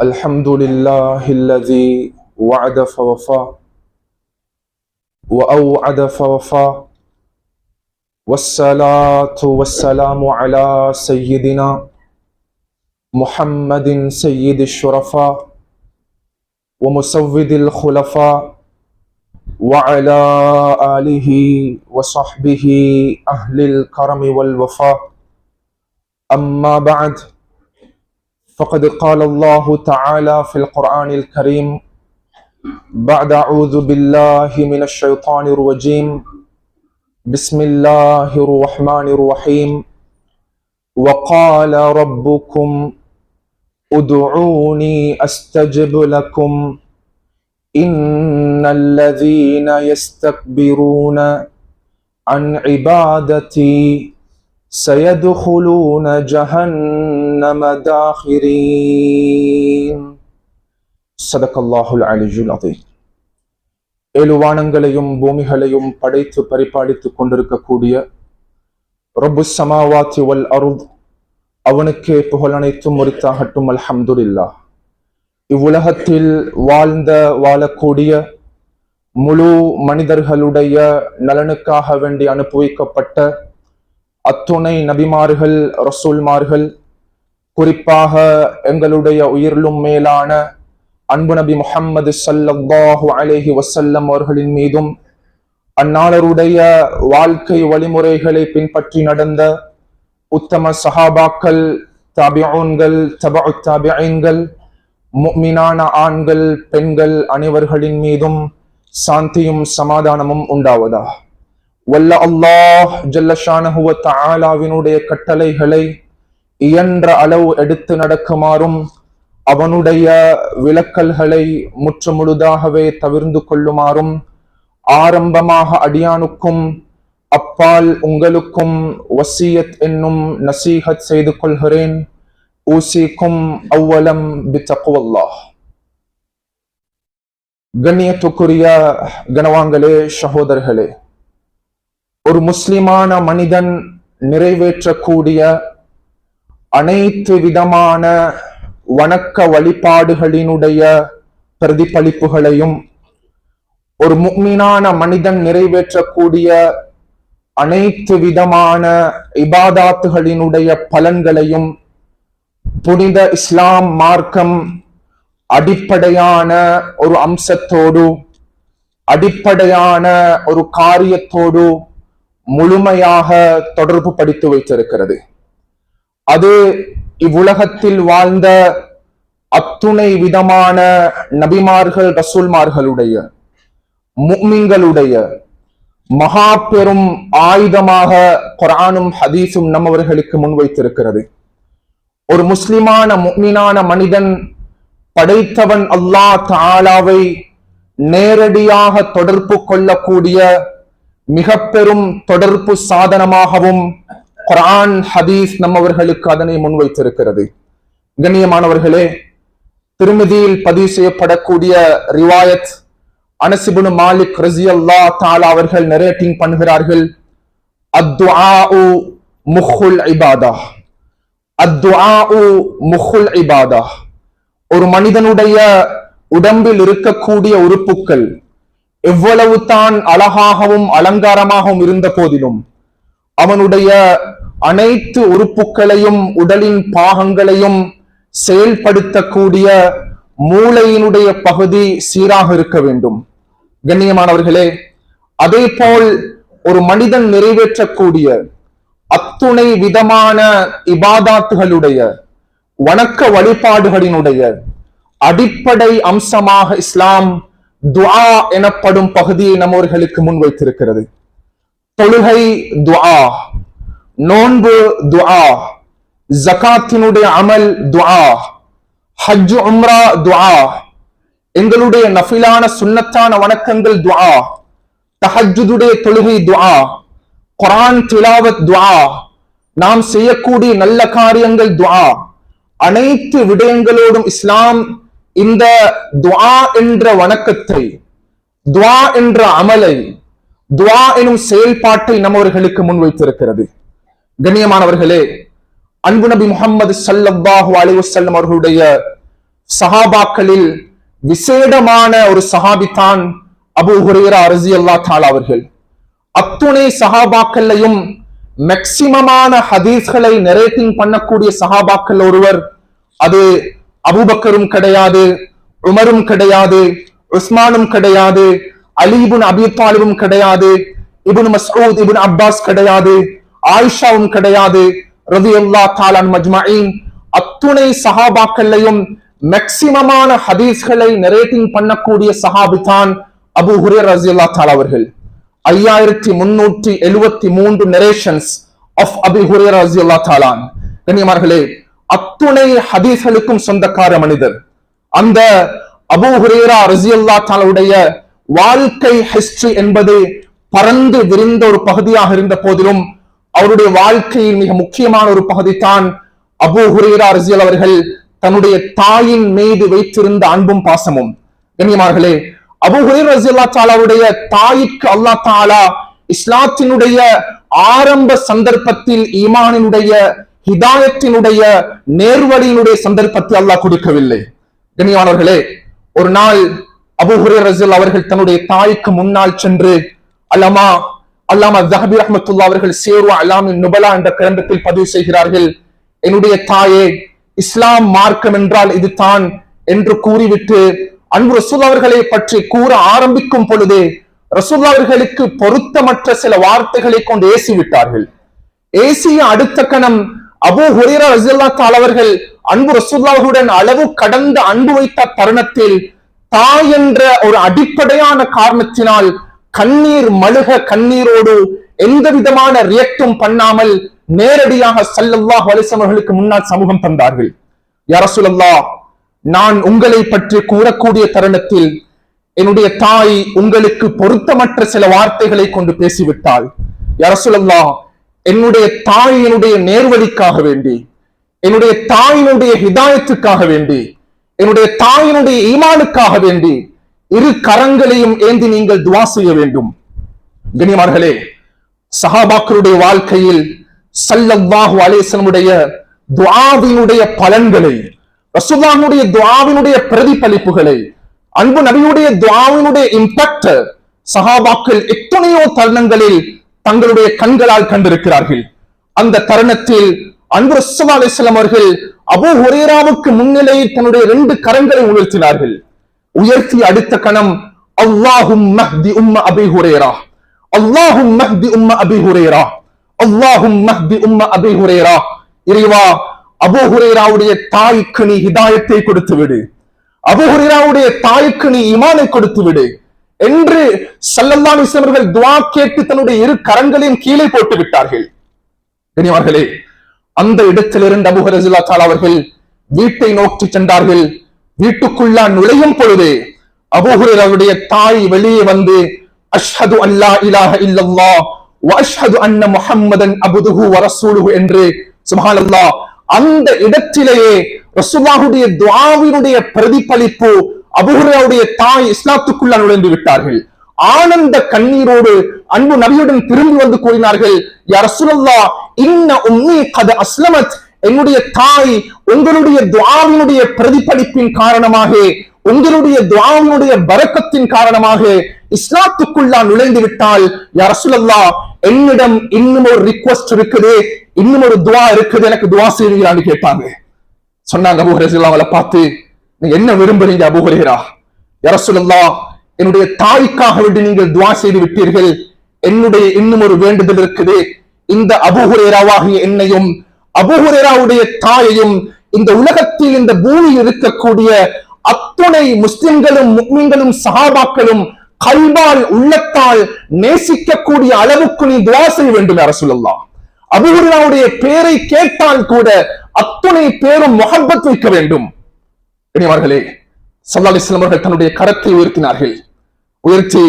الحمد لله الذي وعد فوفى وأوعد فوفى والصلاة والسلام على سيدنا محمد سيد الشرفاء ومسود الخلفاء وعلى آله وصحبه أهل الكرم والوفاء. أما بعد، فقد قال الله تعالى في القرآن الكريم بعد أعوذ بالله من الشيطان الرجيم بسم الله الرحمن الرحيم وقال ربكم ادعوني أستجب لكم إن الذين يستكبرون عن عبادتي سيدخلون جهنم داخرين. صدق الله العلي العظيم. ஏழு வானங்களையும் பூமிகளையும் படைத்து பரிபாலித்துக் கொண்டிருக்கக்கூடிய ரப்பு ஸமாவாத்தி வல் அர்த், அவனுக்கே புகழ் அனைத்தும் உரித்தாகட்டும். அல்ஹம்துலில்லாஹ். இவ்வுலகத்தில் வாழக்கூடிய முழு மனிதர்களுடைய நலனுக்காக வேண்டி அனுப்பி வைக்கப்பட்ட அத்துணை நபிமார்கள், ரசூல்மார்கள், குறிப்பாக எங்களுடைய உயிரிலும் மேலான அன்பு நபி முஹம்மது ஸல்லல்லாஹு அலைஹி வஸல்லம் அவர்களின் மீதும் அந்நாளருடைய வாழ்க்கை வழிமுறைகளை பின்பற்றி நடந்த உத்தம சஹாபாக்கள், தாபிஊன்கள், தபஉ தாபிஈன்கள், முஃமினான ஆண்கள், பெண்கள் அனைவர்களின் மீதும் சாந்தியும் சமாதானமும் உண்டாவதா. வல்ல அல்லாஹ் ஜல்ல ஷானஹு வ தஆலாவினுடைய கட்டளைகளை இயன்ற அளவு எடுத்து நடக்குமாறும் அவனுடைய விலக்கல்களை முற்றுமுழுதாகவே தவிர்ந்து கொள்ளுமாறும் ஆரம்பமாக அடியானுக்கும் அப்பால் உங்களுக்கும் வசியத் என்னும் நசீஹத் செய்து கொள்கிறேன். ஊசிக்கும் அவ்வலம் பித்தக்வல்லாஹ். கண்ணியத்துக்குரிய கனவான்களே, சகோதரர்களே, ஒரு முஸ்லிமான மனிதன் நிறைவேற்றக்கூடிய அனைத்து விதமான வணக்க வழிபாடுகளினுடைய பிரதிபலிப்புகளையும், ஒரு முஃமினான மனிதன் நிறைவேற்றக்கூடிய அனைத்து விதமான இபாதாத்துகளினுடைய பலன்களையும் புனித இஸ்லாம் மார்க்கம் அடிப்படையான ஒரு அம்சத்தோடு, அடிப்படையான ஒரு காரியத்தோடு முழுமையாக தொடர்பு படுத்தி வைத்திருக்கிறது. அது இவ்வுலகத்தில் வாழ்ந்த அத்துணை விதமான நபிமார்கள், ரசூல்மார்களுடைய, முஃமின்களுடைய மகா பெரும் ஆயுதமாக குர்ஆனும் ஹதீஸும் நம்மவர்களுக்கு முன்வைத்திருக்கிறது. ஒரு முஸ்லிமான முஃமினான மனிதன் படைத்தவன் அல்லாஹ் தஆலாவை நேரடியாக தொடர்பு கொள்ளக்கூடிய மிக பெரும் தொடர்பு சாதனமாகவும் குர்ஆன் ஹதீஸ் நம்மவர்களுக்கு அதனை முன்வைத்திருக்கிறது. கண்ணியமானவர்களே, திருமிதியில் பதிவு செய்யப்படக்கூடிய ரிவாயத் அனஸ் இப்னு மாலிக் ரலியல்லாஹு தஆலா அவர்கள் நரேட்டிங் பண்ணுகிறார்கள். அத்துஆஉ முஹுல் இபாதஹ். அத்துஆஉ முஹுல் இபாதஹ். ஒரு மனிதனுடைய உடம்பில் இருக்கக்கூடிய உறுப்புக்கள் எவ்வளவு தான் அழகாகவும் அலங்காரமாகவும் இருந்த போதிலும் அவனுடைய அனைத்து உறுப்புகளையும், உடலின் பாகங்களையும் செயல்படுத்தக்கூடிய மூளையினுடைய பகுதி சீராக இருக்க வேண்டும். கண்ணியமானவர்களே, அதே போல் ஒரு மனிதன் நிறைவேற்றக்கூடிய அத்துணை விதமான இபாதாத்துகளுடைய, வணக்க வழிபாடுகளினுடைய அடிப்படை அம்சமாக இஸ்லாம் துஆ எனப்படும் பகுதியை நம்மவர்களுக்கு முன்வைத்திருக்கிறது. தொழுகை துஆ, நோன்பு துஆ, ஜகாத்தினுடைய அமல் துஆ, ஹஜ் உம்ரா துஆ, எங்களுடைய நஃபிலான சுன்னத்தான வணக்கங்கள் துஆ, தஹஜ்ஜுடைய தொழுகை துஆ, குர்ஆன் திலாவத் துஆ, நாம் செய்யக்கூடிய நல்ல காரியங்கள் துஆ, அனைத்து விடயங்களோடும் இஸ்லாம் இந்த துஆ என்ற வணக்கத்தை, துஆ என்ற அமலை, துஆ எனும் செயல்பாட்டை நம்மவர்களுக்கு முன்வைத்திருக்கிறது. கண்ணியமானவர்களே, அன்பு நபி முஹம்மது ஸல்லல்லாஹு அலைஹி வஸல்லம் அவர்களுடைய சஹாபாக்களில் விசேடமான ஒரு சஹாபித்தான் அபூ ஹுரைரா ரலியல்லாஹு தஆலா அவர்கள். அத்துணை சஹாபாக்கள்லையும் மேக்சிமமான ஹதீஸ்களை நரேட்டிங் பண்ணக்கூடிய சஹாபாக்கள் ஒருவர். அது அபூபக்கரும் கிடையாது, உமரும் கிடையாது, உஸ்மானும் கிடையாது, அலி இப்னு அபீ தாலிபும் கிடையாது, இப்னு மஸ்ஊத் இப்னு அப்பாஸ் கிடையாது, ஆயிஷாவும் கிடையாது ரலியல்லாஹு தஆலா அன்ஹும் அஜ்மஈன். அத்துணை சஹாபாக்கள்லையும் மேக்சிமமான ஹதீஸ்களை நரேட்டிங் பண்ணக்கூடிய சஹாபிதான் அபூ ஹுரைரா ரலியல்லாஹு தஆலா அவர்கள். 5373 நரேஷன்ஸ் ஆஃப் அபூ ஹுரைரா ரலியல்லாஹு தஆலா. கண்ணியமானவர்களே, அத்துணை ஹதீஸ்களுக்கும் சொந்தக்கார மனிதர். அந்த அபூ ஹுரைரா ரலியல்லாஹு தஆலாவுடைய வாழ்க்கை ஹிஸ்டரி என்பது பறந்து விரிந்த ஒரு பகுதியாக இருந்த போதிலும் அவருடைய வாழ்க்கையில் மிக முக்கியமான ஒரு பகுதி தான் அபூ ஹுரைரா ரலியல்லாஹு அவர்கள் தன்னுடைய தாயின் மீது வைத்திருந்த அன்பும் பாசமும். கண்ணியமானவர்களே, அபூ ஹுரைரா ரலியல்லாஹு தஆலாவுடைய தாய்க்கு அல்லாஹ் தஆலா இஸ்லாத்தினுடைய ஆரம்ப சந்தர்ப்பத்தில் ஈமானினுடைய ஹிதாயத்தினுடைய நேர்வழியினுடைய சந்தர்ப்பத்தை அல்லாஹ் கொடுக்கவில்லை. கண்ணியமானவர்களே, ஒரு நாள் அபூ ஹுரைரா ரலியல்லாஹு அவர்கள் தன்னுடைய தாய்க்கு முன்னால் சென்று அல்லாமா ஸஹபி ரஹ்மத்துல்லாஹி அவர்கள் சீரு அலாமின் நுபலா என்ற கிரந்தத்தில் பதிவு செய்கிறார்கள், என்னுடைய தாயே, இஸ்லாம் மார்க்கம் என்றால் இதுதான் என்று கூறிவிட்டு அன்பு ரசூலுல்லாஹி அவர்களை பற்றி கூற ஆரம்பிக்கும் பொழுதே ரசூலுல்லாஹி அவர்களுக்கு பொருத்தமற்ற சில வார்த்தைகளை கொண்டு ஏசிவிட்டார்கள். ஏசிய அடுத்த கணம் அபூ ஹுரைரா ரலியல்லாஹு தஆலா அவர்கள் அன்பு ரசூலுல்லாஹுடன் அளவு கடந்த அன்பு வைத்த தருணத்தில் தாய் என்ற ஒரு அடிப்படையான காரணத்தினால் கண்ணீர் மழுக கண்ணீரோடு எந்த விதமான ரியாக்டும் பண்ணாமல் நேரடியாக ஸல்லல்லாஹு அலைஹி வஸல்லம் அவர்களுக்கு முன்னால் சமூகம் தந்தார்கள். யா ரசூலல்லாஹ், நான் உங்களை பற்றி கூறக்கூடிய தருணத்தில் என்னுடைய தாய் உங்களுக்கு பொருத்தமற்ற சில வார்த்தைகளை கொண்டு பேசிவிட்டாள். யா ரசூலல்லாஹ், என்னுடைய தாயினுடைய நேர்வழிக்காக வேண்டி, என்னுடைய தாயினுடைய ஹிதாயத்துக்காக வேண்டி, என்னுடைய தாயினுடைய ஈமானுக்காக வேண்டி இரு கரங்களையும் ஏந்தி நீங்கள் துஆ செய்ய வேண்டும். கண்ணியமானவர்களே, சஹாபாக்களுடைய வாழ்க்கையில் ஸல்லல்லாஹு அலைஹி வஸல்லம் துஆவினுடைய பலன்களை, ரசூலுல்லாஹ்வுடைய துஆவினுடைய பிரதிபலிப்புகளை, அன்பு நபியுடைய துஆவினுடைய இம்பாக்ட் சஹாபாக்கள் எத்தனையோ தருணங்களில் தங்களுடைய கண்களால் கண்டிருக்கிறார்கள். அந்த தருணத்தில் அன்பு ரசூலுல்லாஹி அலைஹி வஸல்லம் அவர்கள் அபூ ஹுரைராவுக்கு முன்னிலையில் தன்னுடைய 2 கரங்களை உயர்த்தினார்கள். உயர்த்தி அடுத்த கணம் அல்லாஹும்ம ஹ்தி உம்ம அபீ ஹுரைரா, அல்லாஹும்ம ஹ்தி உம்ம அபீ ஹுரைரா, அல்லாஹும்ம ஹ்தி உம்ம அபீ ஹுரைரா, இறைவா, அபூ ஹுரைராவுடைய தாய்க்கு நீ ஹிதாயத்தை கொடுத்து விடு, அபூ ஹுரைராவுடைய தாய்க்கு நீ ஈமானை கொடுத்து விடு என்று ஸல்லல்லாஹு அலைஹி வஸல்லம் அவர்கள் துஆ கேட்டு தன்னுடைய 2 கரங்களையும் கீழே போட்டு விட்டார்கள். கண்ணியமானவர்களே, அந்த இடத்திலிருந்து அபூ ஹுரைரா ரலியல்லாஹு தஆலா அவர்கள் வீட்டை நோக்கி சென்றார்கள். வீட்டுக்குள்ள நுழையும் பொழுது அபூ ஹுரைராவுடைய தாய் வெளியே வந்து அஷ்ஹது அல்லா இலாஹ இல்லல்லாஹ் வ அஷ்ஹது அன்ன முஹம்மதன் அப்துஹு வ ரசூலுஹு என்று சுப்ஹானல்லாஹ் அந்த இடத்திலேயே ரசூலுல்லாஹுடைய துஆவினுடைய பிரதிபலிப்பு அபூ ஹுரைராவுடைய தாய் இஸ்லாத்துக்குள்ள நுழைந்து விட்டார்கள். ஆனந்த கண்ணீரோடு அன்பு நபியுடன் திரும்பி வந்து கூறினார்கள், யா ரசூலல்லாஹ், இன்ன உம்மி கத் அஸ்லமத், என்னுடைய தாய் உங்களுடைய துஆவினுடைய பிரதிபலிப்பின் காரணமாக, உங்களுடைய துஆவினுடைய பரக்கத்தின் காரணமாக இஸ்லாத்துக்குள்ள நுழைந்து விட்டால், யா ரசூலல்லாஹ், என்னிடம் இன்னும் ஒரு ரிக்வெஸ்ட் இருக்குது, இன்னும் ஒரு துஆ இருக்குது, எனக்கு துஆ செய்வீங்களான்னு கேட்டாங்க. சொன்னாங்க அபூ ஹுரைரா அவங்களை பார்த்து, நீங்க என்ன விரும்புறீங்க அபூ ஹுரைரா? யா ரசூலல்லாஹ், என்னுடைய தாய்க்காக வேண்டி நீங்கள் துஆ செய்து விட்டீர்கள், என்னுடைய இன்னும் ஒரு வேண்டுதல் இருக்குது, இந்த அபூ ஹுரைராவாகிய என்னையும் அபூ ஹுரைராவுடைய தாயையும் இந்த உலகத்தில் இந்த பூமியில் இருக்கக்கூடிய அத்துணை முஸ்லிம்களும் முஃமின்களும் சஹாபாக்களும் கல்பால் உள்ளத்தால் நேசிக்கக்கூடிய அளவுக்கு நீ துஆ செய்ய வேண்டும் யா ரசூலல்லாஹ். அபூ ஹுரைராவுடைய பேரை கேட்டால் கூட அத்துணை பேரும் முஹப்பத் வைக்க வேண்டும். கண்ணியமானவர்களே, ஸல்லல்லாஹு அலைஹி வஸல்லம் அவர்கள் தன்னுடைய கரத்தை உயர்த்தினார்கள். உயர்த்தி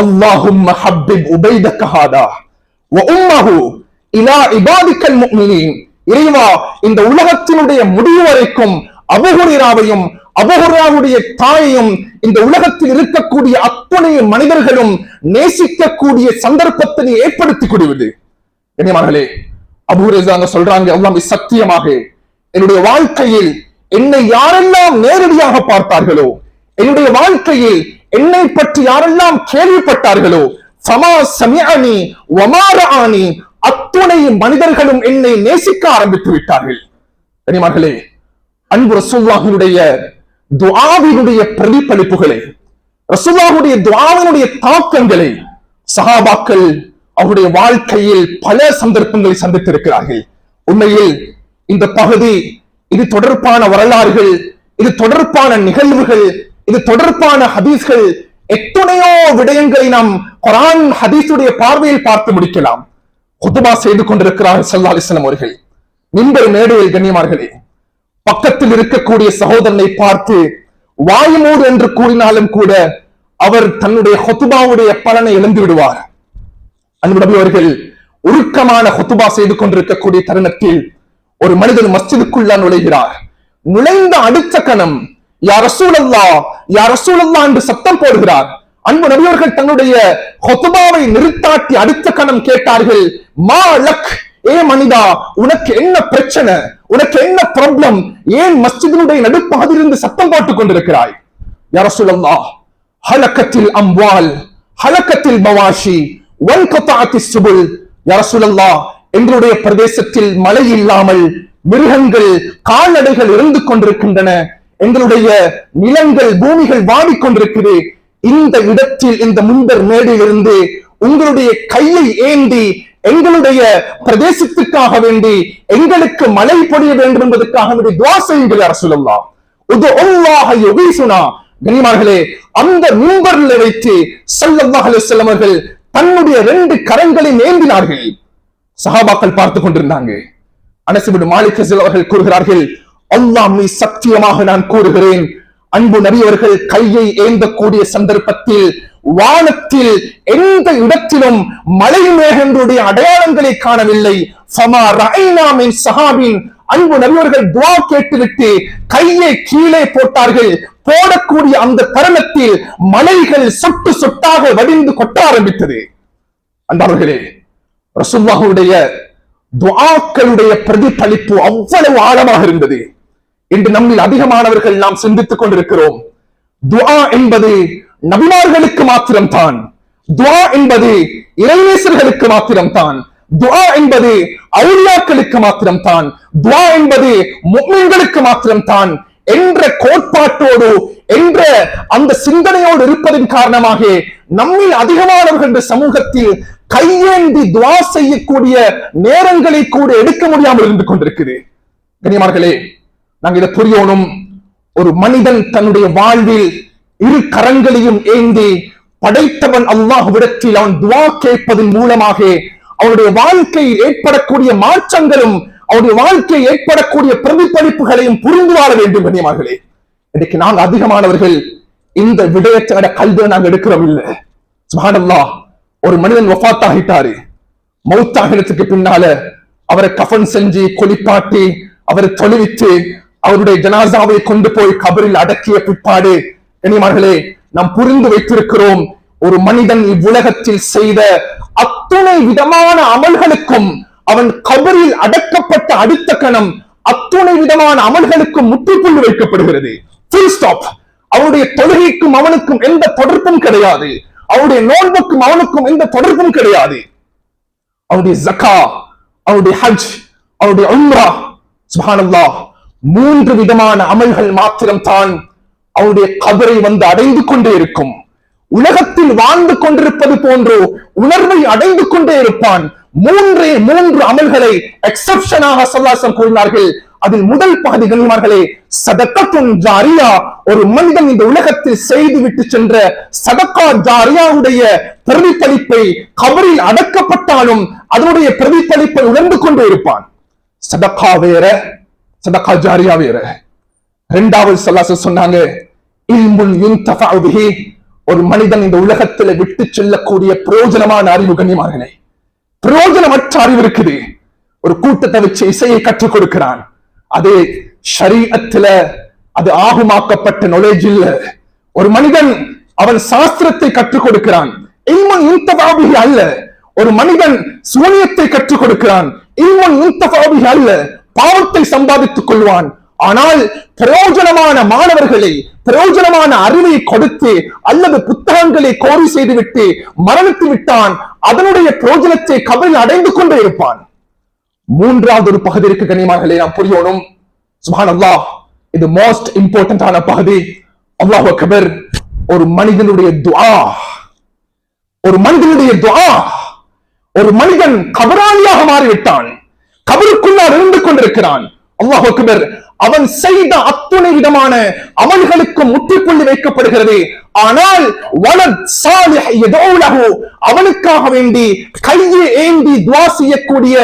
அல்லாஹும்ம ஹப்பிப் உபைதக ஹாதா வ உம்மஹு இலா இபாதிக்கல் முஃமினீன், இறைவா, இந்த உலகத்தினுடைய முடிவு வரைக்கும் அபூ ஹுரைராவையும் அபூ ஹுரைராவுடைய தாயையும் இந்த உலகத்தில் இருக்கக்கூடிய அத்தனை மனிதர்களும் நேசிக்கக்கூடிய சந்தர்ப்பத்தை நீ ஏற்படுத்தி கொடுவது. கண்ணியமானவர்களே, அபூ ஹுரைரா சொல்றாங்க, அல்லாஹ் சத்தியமாக என்னுடைய வாழ்க்கையில் என்னை யாரெல்லாம் நேரடியாக பார்த்தார்களோ, என்னுடைய வாழ்க்கையில் என்னை பற்றி யாரெல்லாம் கேள்விப்பட்டார்களோ, ஃபமா சமிஅனி வமா ரஆனி, அத்துணை மனிதர்களும் என்னை நேசிக்க ஆரம்பித்து விட்டார்கள். கனிமார்களே, அன்பு ரசூலுல்லாஹினுடைய துஆவினுடைய பிரதிபலிப்புகளை, ரசூலுல்லாஹுடைய துஆவினுடைய தாக்கங்களை சஹாபாக்கள் அவருடைய வாழ்க்கையில் பல சந்தர்ப்பங்களை சந்தித்திருக்கிறார்கள். உண்மையில் இந்த பகுதி, இது தொடர்பான வரலாறுகள், இது தொடர்பான நிகழ்வுகள், இது தொடர்பான ஹதீஸ்கள், எத்தனையோ விடயங்களை நாம் குர்ஆன் ஹதீஸுடைய பார்வையில் பார்த்து முடிக்கலாம். குதுபா செய்து கொண்டிருக்கிறார் ஸல்லல்லாஹு அலைஹி வஸல்லம் அவர்கள். மிம்பர் மேடையில் கண்ணியமார்களே, பக்கத்தில் இருக்கக்கூடிய சகோதரனை பார்த்து வாயுமூடு என்று கூறினாலும் கூட அவர் தன்னுடைய ஹுதுபாவுடைய பலனை இழந்து விடுவார். அன்பு நபி அவர்கள் உருக்கமான ஹுதுபா செய்து கொண்டிருக்கக்கூடிய தருணத்தில் ஒரு மனிதன் மஸ்ஜிதுக்குள்ளான் நுழைகிறார். நுழைந்த அடுத்த கணம் யா ரசூலல்லாஹ், யா ரசூலல்லாஹ் என்று சத்தம் போடுகிறார். அன்பு நபி அவர்கள் தன்னுடைய ஹுதுபாவை நிறுத்தாட்டி அடுத்த கணம் கேட்டார்கள், மா லக், ஏ மனிதா, உனக்கு என்ன பிரச்சனை, உனக்கு என்ன ப்ராப்ளம், ஏன் மஸ்ஜிதினுடைய நடுப்பாதிலிருந்து சத்தம் போட்டுக் கொண்டிருக்கிறாய்? யா ரசூலல்லாஹ், ஹலக்கத்தில் அம்வால், ஹலக்கத்தில் மவாஷி, வன்கதாஅத்திஸ் சுபுல். யா ரசூலல்லாஹ், எங்களுடைய பிரதேசத்தில் மழை இல்லாமல் மிருகங்கள், கால்நடைகள் இருந்து கொண்டிருக்கின்றன, எங்களுடைய நிலங்கள், பூமிகள் வாடிக்கொண்டிருக்கிறது. இந்த இடத்தில், இந்த முன்பர் மேடையிலிருந்து உங்களுடைய கையை ஏந்தி எங்களுடைய பிரதேசத்துக்காக வேண்டி எங்களுக்கு மழை பொழிய வேண்டும் என்பதற்காக வேண்டி துஆ செய்யுங்கள் யா ரசூலல்லாஹ். உதுல்லாஹ யுகீசுனா. கண்ணியமானவர்களே, அந்த மிம்பரில் வைத்து ஸல்லல்லாஹு அலைஹி வஸல்லம் அவர்கள் தன்னுடைய 2 கரங்களை ஏந்தினார்கள். சஹாபாக்கள் பார்த்து கொண்டிருந்தாங்க. அனஸ் இப்னு மாலிக் அவர்கள் கூறுகிறார்கள், அல்லாஹ் மீ சத்தியமாக நான் கூறுகிறேன், அன்பு நபி அவர்கள் கையை ஏந்தக்கூடிய சந்தர்ப்பத்தில் வானத்தில் எந்த இடத்திலும் மழை மேகங்களுடைய அடையாளங்களை காணவில்லை. ஃபமா ரஐனா மின் ஸஹாபின். அன்பு நபி அவர்கள் துஆ கேட்டுவிட்டு கையை கீழே போட்டார்கள். போடக்கூடிய அந்த தருணத்தில் மலைகள் சொட்டு சொட்டாக வடிந்து கொட்ட ஆரம்பித்தது. அன்பர்களே, ரசூலுல்லாஹுடைய துஆக்களுடைய பிரதிபலிப்பு அவ்வளவு ஆழமாக இருந்தது. இன்று நம்மில் அதிகமானவர்கள் நாம் சிந்தித்துக் கொண்டிருக்கிறோம், துஆ என்பது நபிமார்களுக்கு மாத்திரம்தான், துஆ என்பது இறைநேசர்களுக்கு மாத்திரம்தான், துஆ என்பது அவுலியாக்களுக்கு மாத்திரம்தான், துஆ என்பது முஃமின்களுக்கு மாத்திரம்தான் என்ற கோட்பாட்டோடு, என்ற அந்த சிந்தனையோடு இருப்பதன் காரணமாக நம்மில் அதிகமானவர்கள் இந்த சமூகத்தில் கையேந்தி துஆ செய்யக்கூடிய நேரங்களை கூட எடுக்க முடியாமல் இருந்து கொண்டிருக்குது. கண்ணியமானவர்களே, நாங்க இதை புரியணும். ஒரு மனிதன் தன்னுடைய வாழ்வில் 2 கரங்களையும் ஏந்தி படைத்தவன் அல்லாஹ்விடத்தில் அவன் துஆ கேட்பதன் மூலமாக அவனுடைய வாழ்க்கையில் ஏற்படக்கூடிய மாற்றங்களும் அவருடைய வாழ்க்கையில் ஏற்படக்கூடிய பிரதிபலிப்புகளையும் புரிந்து வாழ வேண்டும். கண்ணியமானவர்களே, இன்னைக்கு நாங்கள் அதிகமானவர்கள் இந்த விடயத்தோட கல்வியை நாங்கள் எடுக்கிறோம் இல்லை. சுப்ஹானல்லாஹ், ஒரு மனிதன் வஃபாத் ஆகிட்டாரு. மௌத்தாகினத்துக்கு பின்னால அவரை கஃன் செஞ்சு குளிப்பாட்டி அவரை தொழுவித்து அவருடைய ஜனாசாவை கொண்டு போய் கபரில் அடக்கிய பிற்பாடு கண்ணியமானவர்களே, நாம் புரிந்து வைத்திருக்கிறோம், ஒரு மனிதன் இவ்வுலகத்தில் செய்த அத்துணை விதமான அமல்களுக்கும் அவன் கபரில் அடக்கப்பட்ட அடுத்த கணம் அத்துணை விதமான அமல்களுக்கும் முற்றுப்புள்ளி வைக்கப்படுகிறது. Full stop. அவருடைய தொழுகைக்கும் அவனுக்கும் எந்த தொடர்பும் கிடையாது. அவருடைய நோன்புக்கும் அவனுக்கும் எந்த தொடர்பும் கிடையாது. அவருடைய ஜக்கா, அவருடைய ஹஜ், அவருடைய உம்ரா, சுப்ஹானல்லாஹ், 3 விதமான அமல்கள் மாத்திரம்தான் அவருடைய கபரை வந்து அடைந்து கொண்டே இருக்கும். உலகத்தில் வாழ்ந்து கொண்டிருப்பது போன்றோ உணர்வை அடைந்து கொண்டே இருப்பான். 3 அமல்களை எக்ஸெப்ஷனாக ஸல்லல்லாஹு கூறினார்கள். அதில் முதல் பகுதி கண்ணியமானவர்களே, சதக்கத்துன் ஜாரியா. ஒரு மனிதன் இந்த உலகத்தில் செய்து விட்டு சென்ற சதக்கா ஜாரியாவுடைய பிரதிபலிப்பை கபரில் அடக்கப்பட்டாலும் அதனுடைய பிரதிபலிப்பை உணர்ந்து கொண்டே இருப்பான். சதக்கா வேற, சதக்கா ஜாரியா வேற. 2வது ஸல்லல்லாஹு சொன்னாங்க, இல்முன் யுன்தஃபஉ பிஹி. ஒரு மனிதன் இந்த உலகத்தில் விட்டு செல்லக்கூடிய பிரயோஜனமான அறிவு கண்ணியமானவர்களே, பிரயோஜனமற்ற அறிவு இருக்குது. ஒரு கூட்டத்தை வச்சு இசையை கற்றுக் கொடுக்கிறான், அது ஷரீஅத்துல அது ஆகுமாக்கப்பட்ட நாலேஜ் இல்ல. ஒரு மனிதன் அவன் சாஸ்திரத்தை கற்றுக் கொடுக்கிறான், இல்முன் யுன்தஃபஉ பிஹி அல்ல. ஒரு மனிதன் சூனியத்தை கற்றுக் கொடுக்கிறான், இல்முன் யுன்தஃபஉ பிஹி அல்ல. பாவத்தை சம்பாதித்துக் கொள்வான். ஆனால் பிரயோஜனமான மாணவர்களை, பிரயோஜனமான அறிவை கொடுத்து அல்லது புத்தகங்களை கோரி செய்துவிட்டு மரணித்து விட்டான், அதனுடைய பிரயோஜனத்தை கபரில் அடைந்து கொண்டே இருப்பான். மூன்றாவது ஒரு பகுதி இருக்கு கண்ணியமானவர்களே, நாம் புரியணும். சுப்ஹானல்லாஹ், இது மோஸ்ட் இம்பார்ட்டன்டான பகுதி. அல்லாஹ் அக்பர். ஒரு மனிதனுடைய துஆ, ஒரு மனிதனுடைய துஆ. ஒரு மனிதன் கபராளியாக மாறிவிட்டான், கபருக்குள்ளார் இருந்து கொண்டிருக்கிறான். அல்லாஹ் அக்பர். அவன் செய்த அத்துணை விதமான அமல்களுக்கு முற்றுப்புள்ளி வைக்கப்படுகிறது. ஆனால் வலத் சாலிஹ் யதூலஹு, அவனுக்காக வேண்டி கையை ஏந்தி துஆ செய்யக்கூடிய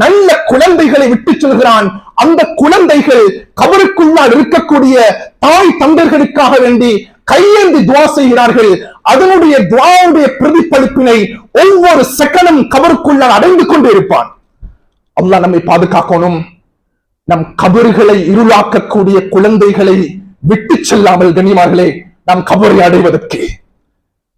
நல்ல குழந்தைகளை விட்டு சொல்கிறான். அந்த குழந்தைகள் கபருக்குள்ளால் இருக்கக்கூடிய தாய் தந்தைகளுக்காக வேண்டி கையேந்தி துஆ செய்கிறார்கள். அதனுடைய துஆவுடைய பிரதிபலிப்பினை ஒவ்வொரு செகண்டும் கபருக்குள்ளால் அடைந்து கொண்டு இருப்பான். அல்லாஹ் நம்மை பாதுகாக்கணும். நம் கபறுகளை இருளாக்கக்கூடிய குழந்தைகளை விட்டு செல்லாமல் கண்ணியமானவர்களே, நாம் கபரை அடைவதற்கு,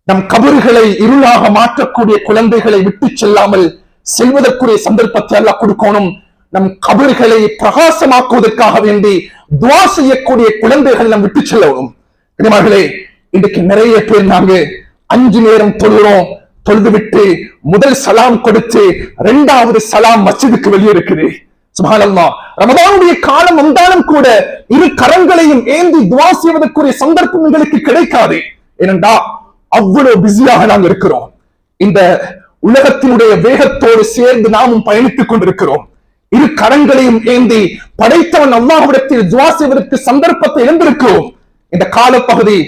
நம் கபறுகளை இருளாக மாற்றக்கூடிய குழந்தைகளை விட்டு செல்லாமல் செல்வதற்குரிய சந்தர்ப்பத்தை அல்லாஹ் கொடுக்கணும். நம் கபறுகளை பிரகாசமாக்குவதற்காக வேண்டி துஆ செய்யக்கூடிய குழந்தைகள் நாம் விட்டு செல்லவும். கண்ணியமானவர்களே, இன்றைக்கு நிறைய பேர் நாங்க 5 நேரம் தொழுகிறோம், தொழுது விட்டு முதல் சலாம் கொடுத்து 2வது சலாம் மஸ்ஜிதுக்கு வெளியே இருக்குது. சுப்ஹானல்லாஹ், ரமதானுடைய காலம் வந்தாலும் கூட இரு கரங்களையும் ஏந்தி துஆ செய்வதற்குரிய சந்தர்ப்பம் எங்களுக்கு கிடைக்காது. ஏனென்றா அவ்வளவு பிஸியாக நாம் இருக்கிறோம். இந்த உலகத்தினுடைய வேகத்தோடு சேர்ந்து நாமும் பயணித்துக் கொண்டிருக்கிறோம். இரு கரங்களையும் ஏந்தி படைத்தவன் அல்லாஹ்விடத்தில் துஆ செய்வதற்கு சந்தர்ப்பத்தை இழந்திருக்கிறோம். இந்த காலப்பகுதி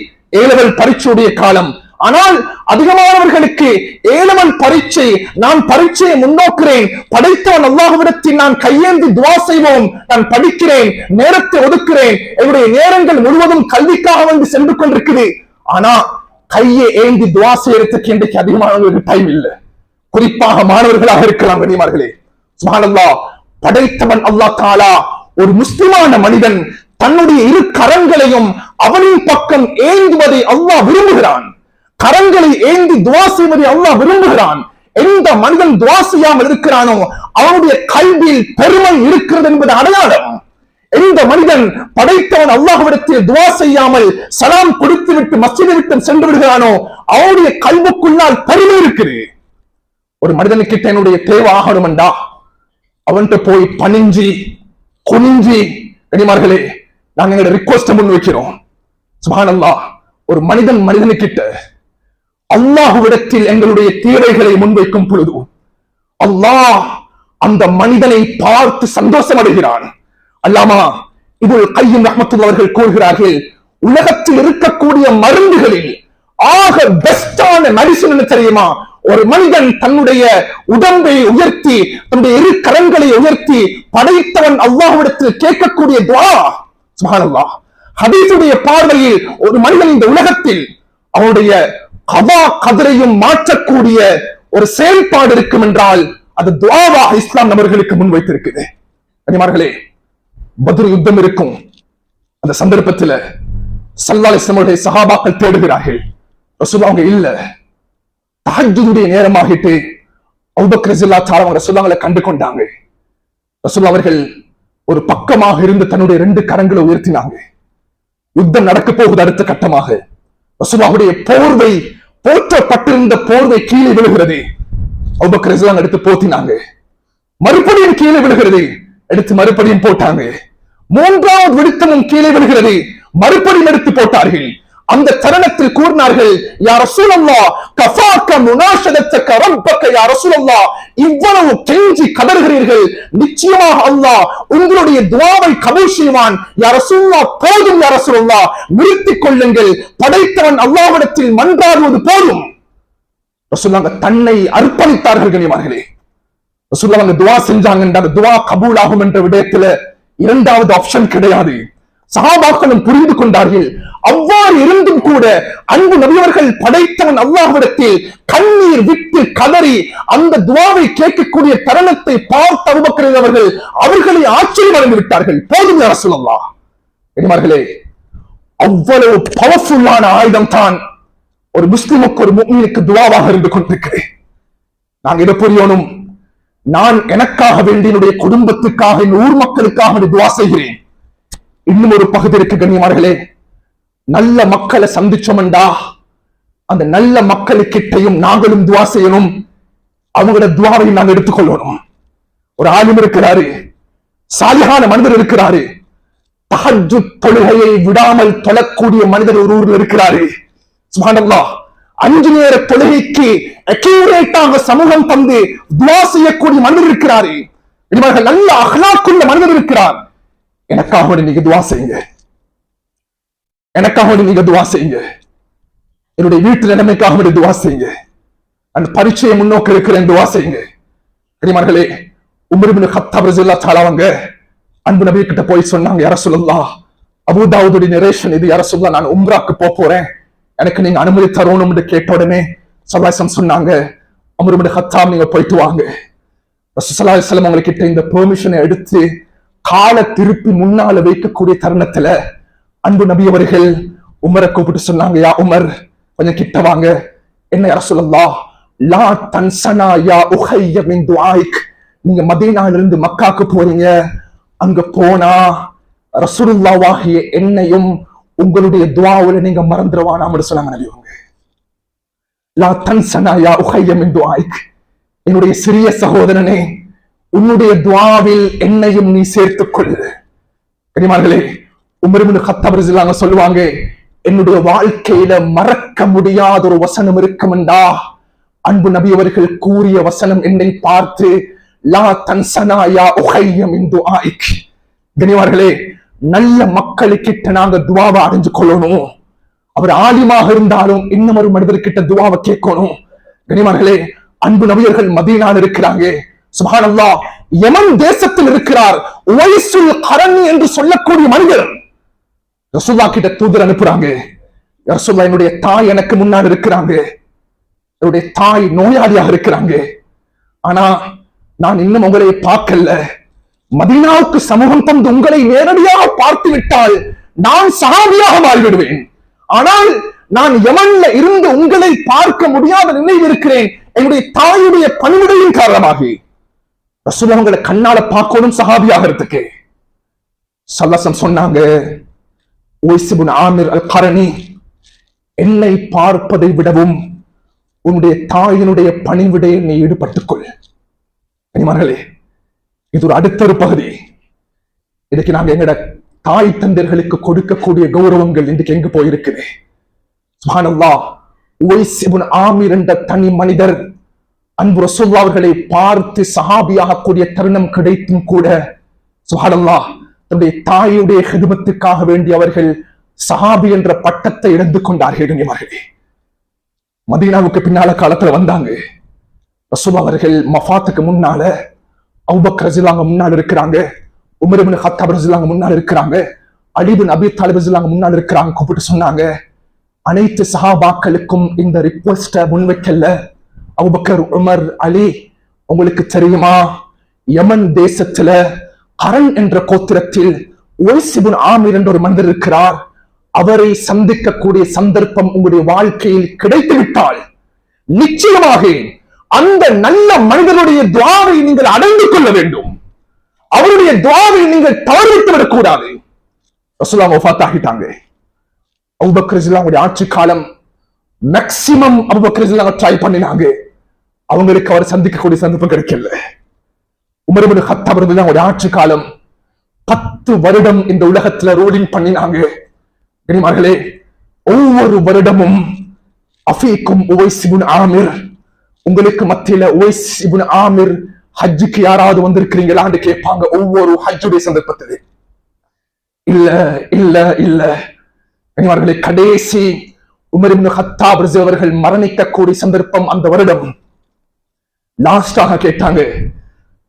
ஏலவல் பரீட்சையுடைய காலம். ஆனால் அதிகமானவர்களுக்கு ஏலவல் பரீட்சை, நான் பரீட்சையை முன்னோக்கிறேன், படைத்தவன் அல்லாஹ்விடத்தில் நான் கையேந்தி துஆ செய்வோம், நான் படிக்கிறேன், நேரத்தை ஒதுக்குறேன், என்னுடைய நேரங்கள் முழுவதும் கல்விக்காக வந்து சென்று கொண்டிருக்குது. ஆனா கையை ஏந்தி துஆ செய்யறதுக்கு இன்றைக்கு அதிகமானவர்களுக்கு டைம் இல்லை. குறிப்பாக மாணவர்களாக இருக்கலாம் கண்ணியமானவர்களே. சுப்ஹானல்லாஹ், படைத்தவன் அல்லாஹ் தஆலா ஒரு முஸ்லிமான மனிதன் தன்னுடைய இரு கரங்களையும் அவனின் பக்கம் ஏந்துவதை அல்லாஹ் விரும்புகிறான். கரங்களை ஏந்தி துஆ செய்வதை அல்லாஹ் விரும்புகிறான். எந்த மனிதன் துஆ செய்யாமல் இருக்கிறானோ அவனுடைய கல்வியில் பெருமை இருக்கிறது என்பது அடையாளம். எந்த மனிதன் படைத்தவன் அல்லாஹ்விடத்தில் துஆ செய்யாமல் சலாம் கொடுத்து விட்டு மஸ்ஜிதை விட்டு சென்று விடுகிறானோ அவனுடைய கல்வுக்குள்ளால் பெருமை இருக்குது. ஒரு மனிதனுக்கிட்ட என்னுடைய தேவை ஆகணும்டா அவன்கிட்ட போய் பணிஞ்சி குனிஞ்சி, கண்ணியமானவர்களே, நாங்க எங்களோட ரிக்வெஸ்ட் முன் வைக்கிறோம். சுப்ஹானல்லாஹ், ஒரு மனிதனுக்கிட்ட அல்லாஹ்விடத்தில் எங்களுடைய தேவைகளை முன்வைக்கும் பொழுது அல்லாஹ் அந்த மனிதனை பார்த்து சந்தோஷம் அடைகிறான். அல்லாமா இப்னுல் கையிம் ரஹ்மத்துல்லாஹி அவர்கள் கூறுகிறார்கள், உலகத்தில் இருக்கக்கூடிய மருந்துகளில் ஆக பெஸ்டான மெடிசின் என்ன தெரியுமா? ஒரு மனிதன் தன்னுடைய உடம்பை உயர்த்தி தன்னுடைய இரு கரங்களை உயர்த்தி படைத்தவன் அல்லாஹ்விடத்தில் கேட்கக்கூடிய துஆ. சுப்ஹானல்லாஹ், ஹதீஸுடைய பார்வையில் ஒரு மனிதன் இந்த உலகத்தில் அவனுடைய கதா கதரையும் மாற்றக்கூடிய ஒரு செயல்பாடு இருக்கும் என்றால் அது துஆவாக இஸ்லாம் நபர்களுக்கு முன்வைத்திருக்குது. கண்ணியமானவர்களே, பத்ர் யுத்தம் இருக்கும். அந்த சந்தர்ப்பத்தில் ஸல்லல்லாஹு அலைஹி வஸல்லம் சஹாபாக்கள் தேடுகிறார்கள். ரசூலுல்லாஹ் அவங்க இல்ல. தஹஜ்ஜுடைய நேரமாகிட்டு அபூபக்கர் ரலியல்லாஹு தஆலா ரசூலுல்லாஹ்வை கண்டு கொண்டாங்க. ரசூலுல்லாஹ் அவர்கள் ஒரு பக்கமாக இருந்து தன்னுடைய 2 கரங்களை உயர்த்தினாங்க. யுத்தம் நடக்க போகுது. அடுத்த கட்டமாக ரசூலுல்லாஹ்வுடைய போர்வை, போற்றப்பட்டிருந்த போர்வை கீழே விழுகிறது. அபூபக்கர் ரலியல்லாஹு எடுத்து போத்தினாங்க. மறுபடியும் கீழே விழுகிறது, எடுத்து மறுபடியும் போட்டாங்க. 3வது விடுத்தமும் கீழே விழுகிறது, மறுபடியும் எடுத்து போட்டார்கள். அந்த தருணத்தில் கூறினார்கள், யா ரசூலல்லாஹ் கஃபாக முனாஷதத்தக ரப்பக யா ரசூலல்லாஹ், இவ்வளவு கெஞ்சி கதறுகிறீர்கள், நிச்சயமாக அல்லாஹ் உங்களுடைய துஆவை கபூல் செய்வான். யா ரசூலல்லாஹ் போதும், யா ரசூலல்லாஹ் நிறுத்திக் கொள்ளுங்கள், படைத்தவன் அல்லாஹ்விடத்தில் மன்றாடுவது போதும். ரசூலுல்லாஹ் தன்னை அர்ப்பணித்தார்கள். கண்ணியமானவர்களே, ரசூலுல்லாஹ் அந்த துஆ செஞ்சாங்க. அந்த துஆ கபூல் ஆகும் என்ற விடயத்துல 2வது ஆப்ஷன் கிடையாது. சஹாபாக்களும் புரிந்து கொண்டார்கள். அவ்வாறு இருந்தும் கூட அன்பு நபியவர்கள் படைத்தவன் அல்லாஹ்விடத்தில் கண்ணீர் விட்டு கதறி அந்த துஆவை கேட்கக்கூடிய தருணத்தை பார்த்த அபூபக்கர் அவர்கள் அவர்களை ஆச்சரியம் அடைந்து விட்டார்கள். போதும் யா ரசூலல்லாஹ். கண்ணியமானவர்களே, அவ்வளவு பவர்ஃபுல்லான ஆயுதம் தான் ஒரு முஸ்லிமுக்கு, ஒரு முஃமினுக்கு துஆவாக இருந்து கொண்டிருக்கிறேன். நாங்க இதை புரியணும். நான் எனக்காக வேண்டி, என்னுடைய குடும்பத்துக்காக, என் ஊர் மக்களுக்காக துஆ செய்கிறேன். இன்னும் ஒரு பகுதி இருக்கு கண்ணியமார்களே. நல்ல மக்களை சந்திச்சோம்டா அந்த நல்ல மக்களுக்கிட்டையும் நாங்களும் துவா செய்யணும், அவங்களோட துவாவை நாங்கள் எடுத்துக்கொள்ளணும். ஒரு ஆலிம் இருக்கிறாரு, சாலிஹான மனிதர் இருக்கிறாரு, தஹஜ்ஜுத் தொழுகையை விடாமல் தொழக்கூடிய மனிதர் ஒரு ஊர்ல இருக்கிறாரு. சுப்ஹானல்லாஹ், 5 நேர தொழுகைக்கு அக்யூரேட்டாக சமூகம் தந்து துவா செய்யக்கூடிய மனிதர் இருக்கிறாரு. இவர்கள் நல்ல அஹ்லாக்குள்ள மனிதர் இருக்கிறார். எனக்காக நீங்க துவா செய்யுங்க, எனக்காக நீங்க துவா செய்யுங்க, என்னுடைய வீட்டு நிலைமைக்காக துவா செய்யுங்க, அந்த பரீட்சையை முன்னோக்க இருக்கிறேன் துவா செய்யுங்க. கனிமார்களே, உமர் இப்னு கத்தாப் ரலியல்லாஹு தஆலா அவங்க அன்பு நபி கிட்ட போய் சொன்னாங்க, யா ரசூலல்லாஹ், அபூ தாவூதுடைய நரேஷன் இது, யா ரசூலல்லாஹ் நான் உம்ராக்கு போறேன், எனக்கு நீங்க அனுமதி தரணும்னு கேட்ட உடனே ஸல்லல்லாஹு அலைஹி வஸல்லம் சொன்னாங்க, உமர் இப்னு கத்தாப் நீங்க போயிட்டு வாங்க. ரசூல் ஸல்லல்லாஹு அலைஹி வஸல்லம் உங்ககிட்ட இந்த பெர்மிஷனை எடுத்து காலை திருப்பி முன்னால வைக்கக்கூடிய தருணத்துல அன்பு நபி அவர்கள் உமரை கூப்பிட்டு சொன்னாங்க, யா உமர் கொஞ்சம் கிட்ட வாங்க. என்ன யா ரசூலல்லாஹ், லா தன்சனா யா உஹய்ய மின் துஆயிக், நீங்க மதீனால இருந்து மக்காக்கு போறீங்க, அங்க போனா ரசூலுல்லாஹ்வாகிய என்னையும் உங்களுடைய துஆவுல நீங்க மறந்துடுவானாம்னு சொன்னாங்க நபி அவங்க. லா தன்சனா யா உஹய்ய மின் துஆயிக், என்னுடைய சிறிய சகோதரனே உன்னுடைய துஆவில் என்னையும் நீ சேர்த்துக்கொள். கனிமார்களே, உமர் இப்னு கத்தாப் ரலியல்லாஹு அன்ஹு சொல்லுவாங்க, என்னுடைய வாழ்க்கையில மறக்க முடியாத ஒரு வசனம் இருக்குமெண்டா அன்பு நபி அவர்கள் கூறிய வசனம் என்னை பார்த்து, லா தன்சனா யா உஹய்ய மின் துஆயிக். கனிமார்களே, நல்ல மக்களுக்கிட்ட நாங்க துஆவை அடைஞ்சு கொள்ளணும். அவர் ஆலிமாக இருந்தாலும் இன்னும் ஒரு மனிதர்கிட்ட துஆவை கேட்கணும். கனிமார்களே, அன்பு நபியர்கள் மதீனால இருக்கிறாங்க. சுப்ஹானல்லாஹ், யமன் தேசத்தில் இருக்கிறார் உவைசுல் கரனி என்று சொல்லக்கூடிய மனிதர். ரசூலுல்லாஹ் கிட்ட தூதர் அனுப்புறாங்க, ரசூலுல்லாஹ் என்னுடைய தாய் எனக்கு முன்னாடி இருக்கிறாங்க, என்னுடைய தாய் நோயாளியாக இருக்கிறாங்க, ஆனா நான் இன்னும் உங்களை பார்க்கல, மதீனாவுக்கு சமூகம் தந்து உங்களை நேரடியாக பார்த்து விட்டால் நான் சஹாபியாக மாறிவிடுவேன், ஆனால் நான் யமன்ல இருந்து உங்களை பார்க்க முடியாத நிலையில் இருக்கிறேன் என்னுடைய தாயுடைய பணிவிடையின் காரணமாக. ரசூலுல்லாஹ் உங்களை கண்ணால பார்க்கணும் சஹாபியாகிறதுக்கு. ஸல்லல்லாஹு சொன்னாங்க, உவைஸ் இப்னு ஆமிர் அல் கரனி, என்னை பார்ப்பதை விடவும் உன்னுடைய தாயினுடைய பணிவிடையை நீ ஈடுபட்டுக்கொள். கனிமார்களே, இது ஒரு அடுத்த ஒரு பகுதி. இதுக்கு நாங்க எங்கட தாய் தந்தையர்களுக்கு கொடுக்கக்கூடிய கௌரவங்கள் இன்றைக்கு எங்க போயிருக்குது. சுப்ஹானல்லாஹ், உவைஸ் இப்னு ஆமிர் என்ற தனி மனிதர் அன்பு ரசூலுல்லாஹ் அவர்களை பார்த்து சஹாபியாக கூடிய தருணம் கிடைத்தும் கூட சுப்ஹானல்லாஹ் தன்னுடைய தாயுடைய ஹிதமத்துக்காக வேண்டி அவர்கள் சஹாபி என்ற பட்டத்தை இழந்து கொண்டார்கள். கண்ணியமார்களே, மதீனாவுக்கு பின்னால காலத்துல வந்தாங்க. ரசூலுல்லாஹ் அவர்கள் மஃபாத்துக்கு முன்னால அபூபக்கர் ரலியல்லாஹு அன்ஹு முன்னால இருக்கிறாங்க, உமர் இப்னு கத்தாப் ரலியல்லாஹு அன்ஹு முன்னால இருக்கிறாங்க, அலி இப்னு அபீ தாலிப் ரலியல்லாஹு அன்ஹு முன்னால இருக்கிறாங்க. கூப்பிட்டு சொன்னாங்க, அனைத்து சஹாபாக்களுக்கும் இந்த ரிக்வெஸ்ட முன்வைக்கல, அபூபக்கர், உமர், அலி, உங்களுக்கு தெரியுமா யமன் தேசத்துல கரன் என்ற கோத்திரத்தில் உவைஸ் இப்னு ஆமிர் என்ற ஒரு மனிதர் இருக்கிறார், அவரை சந்திக்கக்கூடிய சந்தர்ப்பம் உங்களுடைய வாழ்க்கையில் கிடைத்து விட்டால் நிச்சயமாக அந்த நல்ல மனிதனுடைய துஆவை நீங்கள் அடைந்து கொள்ள வேண்டும், அவருடைய துஆவை நீங்கள் தவறிவிட்டு விடக்கூடாது. ரசூலுல்லாஹ் வஃபாத் ஆகிட்டாங்க. அபூபக்கர் ரலியல்லாஹு ஆட்சி காலம் மேக்ஸிமம் அபூபக்கர் ரலியல்லாஹு ட்ரை பண்ணினாங்க, அவங்களுக்கு அவர் சந்திக்கக்கூடிய சந்தர்ப்பம் கிடைக்கல. உமர் இப்னு கத்தாப் ரலியல்லாஹு ஆட்சி காலம் 10 வருடம் இந்த உலகத்துல ரூலிங் பண்ணினாங்க. கனிமார்களே, ஒவ்வொரு வருடமும் அஃபீக்கும் உவைஸ் இப்னு ஆமிர், உங்களுக்கு மத்தியில உவைஸ் இப்னு ஆமிர் ஹஜ்ஜுக்கு யாராவது வந்திருக்கிறீங்களான்னு கேட்பாங்க ஒவ்வொரு ஹஜ்ஜுடைய சந்தர்ப்பத்திலே. இல்ல இல்ல இல்ல. கனிமார்களே, கடைசி உமர் இப்னு கத்தாப் ரலியல்லாஹு அவர்கள் மரணிக்கக்கூடிய சந்தர்ப்பம் அந்த வருடம். லாஸ்டாக கேட்டாங்க,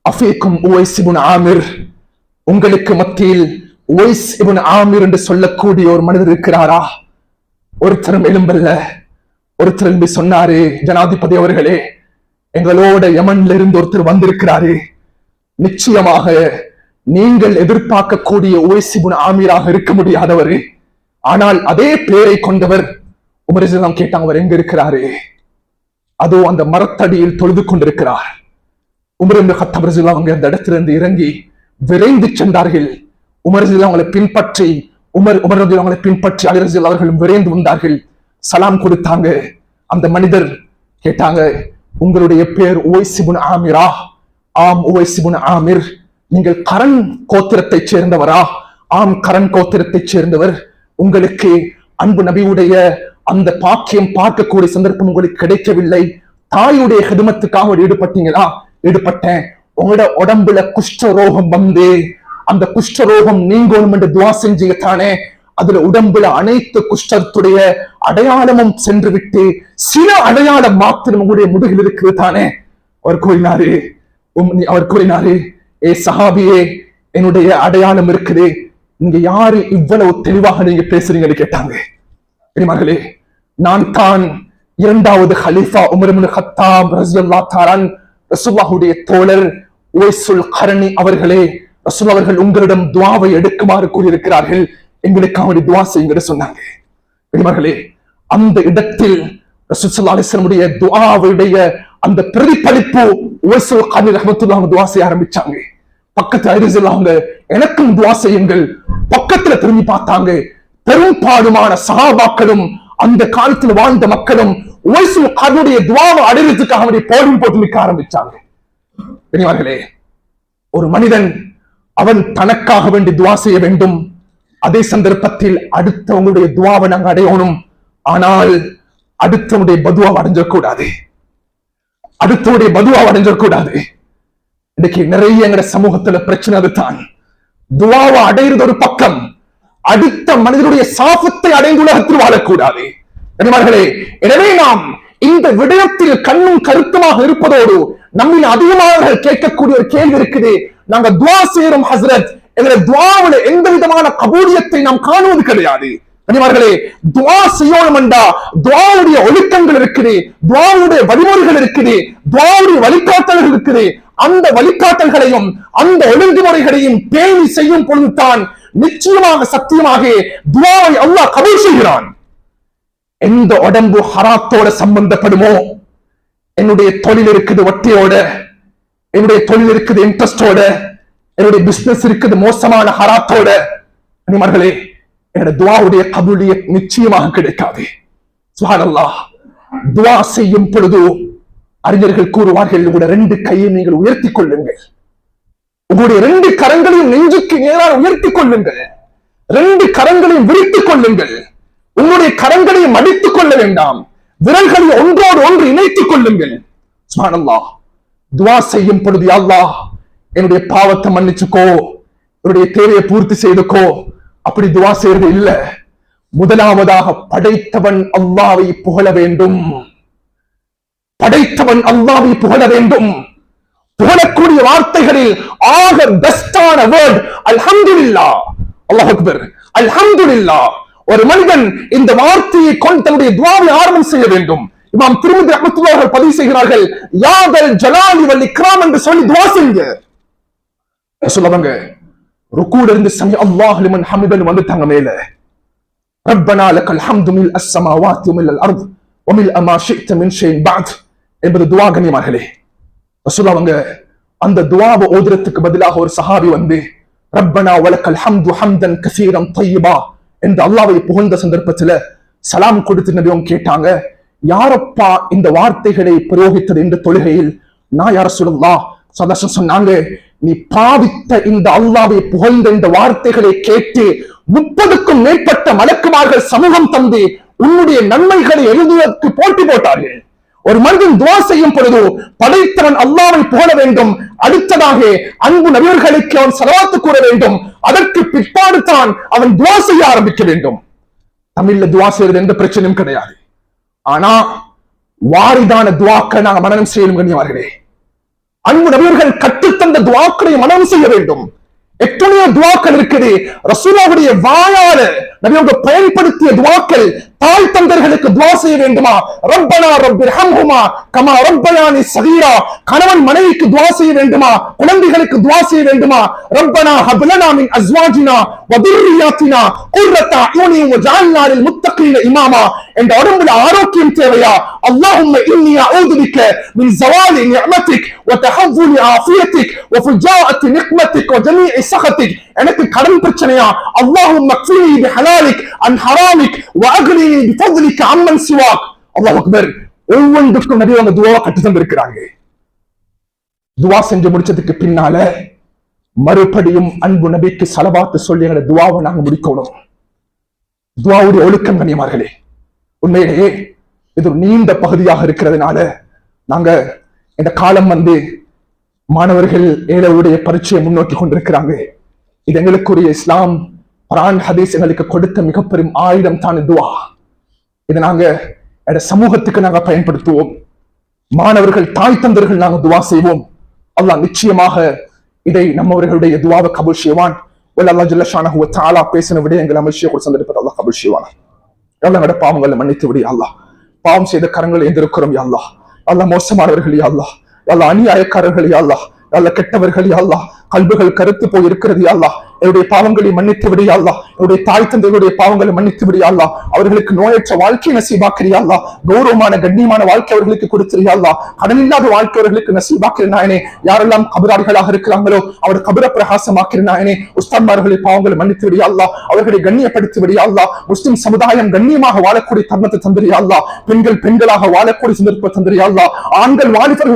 அஃபீக்கும் உவைஸ் இப்னு ஆமிர், உங்களுக்கு மத்தியில் உவைஸ் இப்னு ஆமிர் என்று சொல்லக்கூடிய ஒரு மனிதர் இருக்கிறாரா? ஒருத்தரும் எழும்பல்ல. ஒருத்தர் எழும்பி சொன்னாரு, ஜனாதிபதி அவர்களே, எங்களோட யமன்ல இருந்து ஒருத்தர் வந்திருக்கிறாரு, நிச்சயமாக நீங்கள் எதிர்பார்க்கக்கூடிய உவைஸ் இப்னு ஆமிராக இருக்க முடியாதவர், ஆனால் அதே பேரை கொண்டவர். உமர் ரலியல்லாஹு கேட்டாங்க, அவர் எங்க இருக்கிறாரு? அதோ அந்த மரத்தடியில் தொழுது கொண்டிருக்கிறார். உமர் இப்னு கத்தாப் ரலியல்லாஹு அந்த இடத்திலிருந்து இறங்கி விரைந்து சென்றார்கள். உமர் ரலியல்லாஹு அவங்களை பின்பற்றி உமர் ரலியல்லாஹு அவங்களை பின்பற்றி அலி ரலியல்லாஹு அவர்களும் விரைந்து வந்தார்கள். சலாம் கொடுத்தாங்க. அந்த மனிதர் கேட்டாங்க, உங்களுடைய பேர் உவைஸ் இப்னு ஆமிரா? ஆம், உவைஸ் இப்னு ஆமிர். நீங்கள் கரண் கோத்திரத்தைச் சேர்ந்தவரா? ஆம், கரண் கோத்திரத்தைச் சேர்ந்தவர். உங்களுக்கு அன்பு நபியுடைய அந்த பாக்கியம் பார்க்கக்கூடிய சந்தர்ப்பம் உங்களுக்கு கிடைக்கவில்லை. தாயுடைய ஹிதமத்துக்காக ஈடுபட்டீங்களா? ஈடுபட்டேன். உங்களோட உடம்புல குஷ்ட ரோகம் வந்து அந்த குஷ்ட ரோகம் நீங்கணும் என்று துவா செஞ்சீங்க தானே? அதுல உடம்புல அனைத்து குஷ்டத்துடைய அடையாளமும் சென்று விட்டு சில அடையாளம் மாத்திரம் உங்களுடைய முதுகில் இருக்குது தானே? அவர் கூறினாரு, ஏ சஹாபியே, என்னுடைய அடையாளம் இருக்குது. நீங்க யாரு இவ்வளவு தெளிவாக நீங்க பேசுறீங்கன்னு கேட்டாங்க. பெரியமார்களே, நான் தான் இரண்டாவது ஹலீஃபா உமர் இப்னு கத்தாப் ரலியல்லாஹு தஆலா ரசூலுல்லாஹுடைய தோழர் உவைஸுல் கர்னி அவர்களே, ரசூல் அவர்கள் உங்களிடம் துஆவை எடுக்குமாறு கூறியிருக்கிறார்கள், எங்களுக்கு அவருடைய துஆ செய்யுங்க சொன்னாங்க. பெரியமார்களே, அந்த இடத்தில் ரசூல் ஸல்லல்லாஹு அலைஹி வஸல்லம் உடைய துஆவுடைய அந்த பிரதிபலிப்பு உவைஸுல் கர்னி ரஹ்மத்துல்லாஹி துஆ செய்ய ஆரம்பிச்சாங்க. பக்கத்துல ஐரிஸில்லாங்க, எனக்கும் துஆ செய்யுங்கள். பக்கத்துல திரும்பி பார்த்தாங்க. பெரும்பாலுமான சஹாபாக்களும் அந்த காலத்தில் வாழ்ந்த மக்களும் உவைஸுல் கர்னியுடைய துஆவை அடையறதுக்காக அவருடைய போடும் போட்டு நிற்க ஆரம்பிச்சாங்க. பெரியவர்களே, ஒரு மனிதன் அவன் தனக்காக வேண்டி துஆ செய்ய வேண்டும். அதே சந்தர்ப்பத்தில் அடுத்தவங்களுடைய துஆவை நாங்கள் அடையணும். ஆனால் அடுத்தவனுடைய பதுவாவை அடைஞ்சிடக்கூடாது. அடுத்தவனுடைய பதுவாவை அடைஞ்சிடக்கூடாது. இன்னைக்கு நிறைய எங்கட சமூகத்துல பிரச்சனை அதுதான். துஆவை அடையிறது ஒரு பக்கம், அடுத்த மனிதனுடைய சாபத்தை அடைந்து உலகத்தில் வாழக்கூடாது. எனவே நாம் இந்த விடயத்தில் கண்ணும் கருத்துமாக இருப்பதோடு நம்மில் அதிகமாக கேட்கக்கூடிய ஒரு கேள்வி இருக்குது. நாங்க துஆ செய்யறோம் ஹஸ்ரத், எங்களுடைய துஆவுல எந்த விதமான கபூலியத்தை நாம் காணுவது கிடையாது. கனிமார்களே, துஆ செய்யணும் என்றா துஆவுடைய ஒழுக்கங்கள் இருக்குது, துஆவுடைய வழிமுறைகள் இருக்குது, துஆவுடைய வழிகாட்டல்கள் இருக்குது. அந்த வழிகாட்டல்களையும் அந்த ஒழுங்குமுறைகளையும் பேணி செய்யும் பொழுதுதான் நிச்சயமாக சத்தியமாக துஆவை அல்லாஹ் கபூல் செய்கிறான். எந்த உடம்பு ஹராத்தோட சம்பந்தப்படுமோ, என்னுடைய தொழில் இருக்குது வட்டியோட, என்னுடைய தொழில் இருக்குது இன்ட்ரெஸ்டோட, என்னுடைய பிசினஸ் இருக்குது மோசமான ஹராத்தோட, அனிமர்களே, என்னோட துஆவுடைய கபூலியத் நிச்சயமாக கிடைக்காது. சுப்ஹானல்லாஹ். துஆ செய்யும் பொழுது அறிஞர்கள் கூறுவார்கள், உங்களுடைய 2 கையை நீங்கள் உயர்த்தி கொள்ளுங்கள். உங்களுடைய 2 கரங்களையும் நெஞ்சுக்கு நேராக உயர்த்தி கொள்ளுங்கள். 2 கரங்களையும் விரித்துக் கொள்ளுங்கள். உங்களுடைய கரங்களையும் மடித்துக் கொள்ள வேண்டாம். விரல்களை ஒன்றோடு ஒன்று இணைத்துக் கொள்ளுங்கள். சுப்ஹானல்லாஹ். துஆ செய்யும் பொழுது, யா அல்லாஹ், என்னுடைய பாவத்தை மன்னிச்சுக்கோ, என்னுடைய தேவையை பூர்த்தி செய்துக்கோ, அப்படி துஆ செய்யறது இல்ல. முதலாவதாக படைத்தவன் அல்லாஹ்வை புகழ வேண்டும். படைத்தவன் அல்லாஹ்வை புகழ வேண்டும். புகழக்கூடிய வார்த்தைகளில் ஆக பெஸ்டான வேர்ட் அல்ஹம்துலில்லாஹ். அல்லாஹ் அக்பர். அல்ஹம்துலில்லாஹ். ஒரு மனிதன் இந்த வார்த்தையை கொண்டு தன்னுடைய துஆவை ஆரம்பம் செய்ய வேண்டும். இமாம் திர்மிதி ரஹ்மத்துல்லாஹி அலைஹி பதிவு செய்கிறார்கள், யாதல் ஜலாலி வல் இக்ராம் என்று சொல்லி துஆ செய்யுங்க. சொல்லுவாங்க, ருக்கூல இருந்து சமி அல்லாஹு லிமன் ஹமிதன் வந்துட்டாங்க மேல. ரப்பனா லக்கல் ஹம்து மில் அஸ்ஸமாவாத்தி மில் அர்த் வ மில் மா ஷி'த மின் ஷைஇன் பஅத் என்பது துஆ. கண்ணியமானவர்களே, சொல்லுவாங்க, அந்த துஆவை ஓதுறதுக்கு பதிலாக ஒரு சஹாபி வந்து ரப்பனா வலக்கல் ஹம்து ஹம்தன் கஸீரன் தய்யிபா என்று அல்லாஹ்வை புகழ்ந்த சந்தர்ப்பத்துல சலாம் கொடுத்து நபியும் கேட்டாங்க, யாரப்பா இந்த வார்த்தைகளை பிரயோகித்தது என்ற தொழுகையில்? நான் யா ரசூலுல்லாஹ் சதஸ சொன்னாங்க, நீ பாவித்த இந்த அல்லாஹ்வை புகழ்ந்த இந்த வார்த்தைகளை கேட்டு 30க்கும் மேற்பட்ட மலக்குமார்கள் சமூகம் தந்து உன்னுடைய நன்மைகளை எழுதுவதற்கு போட்டி போட்டார்கள். ஒரு மனிதன் துஆ செய்யும் பொழுது படைத்தவன் அல்லாஹ்வை புகழ வேண்டும். அடுத்ததாக அன்பு நபியர்களுக்கு அவன் ஸலவாத் கூற வேண்டும். அதற்கு பிற்பாடு தான் அவன் துஆ செய்ய ஆரம்பிக்க வேண்டும். தமிழ்ல துஆ செய்யறது எந்த பிரச்சனையும் கிடையாது. ஆனா வாரிதான துஆக்களை நாங்கள் மனனம் செய்யணும். கண்ணியமானவர்களே, அன்பு நபியர்கள் கற்றுத்தந்த துஆக்களை மனனம் செய்ய வேண்டும். எத்தனையோ துஆக்கள் இருக்குது. ரசூலுல்லாஹ்வுடைய வாயால நபியவங்க பயன்படுத்திய துஆக்கள் தாய் தந்தர்களுக்கு துவா செய்ய வேண்டுமா? ரப்பனா ரப்பிர்ஹம்ஹுமா கமா ரப்பயானி ஸகீரா. கணவன் மனைவிக்கு துவா செய்ய வேண்டுமா? குழந்தைகளுக்கு துவா செய்ய வேண்டுமா? ரப்பனா ஹப் லனா மின் அஸ்வாஜினா வ துர்ரியாத்தினா குர்ரத அயூனி வஜஅல்னா லில் முத்தகீன இமாமா. என்ற உடம்புல ஆரோக்கியம் தேவையா? அல்லாஹும்ம இன்னி அஊது பிக மின் ஸவாலி நிஅமதிக் வ தஹவ்வுலி ஆஃபியதிக் வ ஃபுஜாஅத்தி நிக்மதிக் வ ஜமீஇ ஸஹதிக். எனக்கு கடன் பிரச்சனையா? அல்லாஹும்ம க்ஃபினி பிஹலாலிக் அன் ஹராமிக் வ அக்னினி பிஃபضلிக அம்மன் சிவாக். அல்லாஹ் அக்பர். ஒவ்வொன்றுக்கும் நபி அவங்க துஆ கற்று தந்திருக்கிறாங்க. துஆ செஞ்சு முடிச்சதுக்கு பின்னால மறுபடியும் அன்பு நபிக்கு ஸலவாத் சொல்லி எங்க துஆவை நாங்க முடிக்கணும். துஆவுடைய ஒழுக்கம் கண்ணியமார்களே, உண்மையிலேயே இது ஒரு நீண்ட பகுதியாக இருக்கிறதுனால நாங்க இந்த காலம் மாணவர்கள் ஏழவுடைய பரீட்சையை முன்னோக்கி கொண்டிருக்கிறாங்க. இது எங்களுக்குரிய இஸ்லாம் குர்ஆன் ஹதீஸ் எங்களுக்கு கொடுத்த மிகப்பெரும் ஆயுதம் தான் துஆ. இதை நாங்க சமூகத்துக்கு நாங்க பயன்படுத்துவோம். மாணவர்கள் தாய் தந்தர்கள் நாங்க துஆ செய்வோம். அல்லாஹ் நிச்சயமாக இதை நம்மவர்களுடைய துஆவை கபூல் செய்வான். அல்லாஹ் ஜல்ல ஷானஹு வ தஆலா பேசின விடயங்களை அமல்ஷிய கொடுத்திருப்பது அல்லாஹ் கபூல் செய்வான். அல்லாஹ் நம்முடைய பாவங்களை மன்னித்து விடு யா அல்லாஹ். பாவம் செய்த கரங்களை எந்திருக்கிறோம் யா அல்லாஹ். அல்லாஹ் மோசமானவர்கள் யா அல்லாஹ். அல்லாஹ் அநியாயக்காரர்கள் யா அல்லாஹ். அல்லாஹ் கெட்டவர்கள் யா அல்லாஹ். கல்புகள் கருத்து போய் இருக்கிறது யா அல்லாஹ். என்னுடைய பாவங்களை மன்னித்து விடு யா அல்லாஹ். என்னுடைய தாய் தந்தைகளுடைய பாவங்களை மன்னித்து விடு யா அல்லாஹ். அவர்களுக்கு நோயற்ற வாழ்க்கை நசீபாக்கிறியா அல்லாஹ். கௌரவமான கண்ணியமான வாழ்க்கை அவர்களுக்கு கொடுத்தியா அல்லாஹ். கடனில்லாத வாழ்க்கை அவர்களுக்கு நசீபாக்கிறினாயனே. யாரெல்லாம் கபராளிகளாக இருக்கிறாங்களோ அவர் கபர பிரகாசமாக்கிறினாயனே. உஸ்தாத்மார்களுடைய பாவங்களை மன்னித்து விடு யா அல்லாஹ். அவர்களை கண்ணியப்படுத்தி விடு யா அல்லாஹ். முஸ்லிம் சமுதாயம் கண்ணியமாக வாழக்கூடிய தர்மத்தை தந்திரியா அல்லாஹ். பெண்கள் பெண்களாக வாழக்கூடிய சந்தர்ப்பத்தை தந்திரியா அல்லாஹ். ஆண்கள்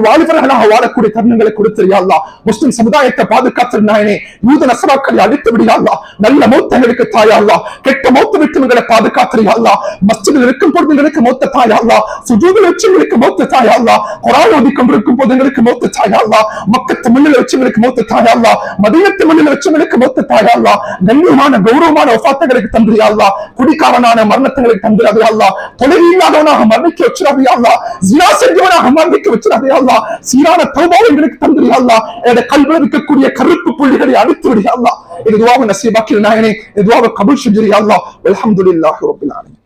வாலிபர்களாக வாழக்கூடிய தருணங்களை கொடுத்தியா அல்லாஹ். முஸ்லிம் சமுதாயத்தை பாதுகாத்திருந்தாயனே. யூத நசராக்களை அழித்து விடியா அல்லாஹ். நல்ல மௌத்தங்களுக்கு தாயா அல்லாஹ். கெட்ட மௌத்த விட்டுகளை பாதுகாத்திரியா அல்லாஹ். மஸ்ஜிதில் இருக்கும் பொழுது எங்களுக்கு மௌத்த தாயா அல்லாஹ். சுஜூதில் வச்சவங்களுக்கு மௌத்த தாயா அல்லாஹ். குர்ஆன் ஓதி கொண்டிருக்கும் போது எங்களுக்கு மௌத்த தாயா அல்லாஹ். மக்கத்து மண்ணில் வச்சவங்களுக்கு மௌத்த தாயா அல்லாஹ். மதீனத்து மண்ணில் வச்சவங்களுக்கு மௌத்த தாயா அல்லாஹ். கண்ணியமான கௌரவமான வஃபாத்துகளுக்கு தந்திரியா அல்லாஹ். குடிகாரனான மரணங்களுக்கு தந்திராதே அல்லாஹ். தொழில் இல்லாதவனாக மரணிக்க வச்சிராதே அல்லாஹ். ஜினா செஞ்சவனாக மரணிக்க வச்சிராதே அல்லாஹ். சீரான தௌபாவை எங்களுக்கு தந்திரியா அல்லாஹ். என்னுடைய கல்வியில் இருக்கக்கூடிய கருப்பு புள்ளிகளை அழித்து விடியா அல்லாஹ். இது துஆவை நசீபாக்கிறினாயனே. இது துஆவை கபூல் செஞ்சிரியா அல்லாஹ். அல்ஹம்துலில்லாஹி ரப்பில் ஆலமீன்.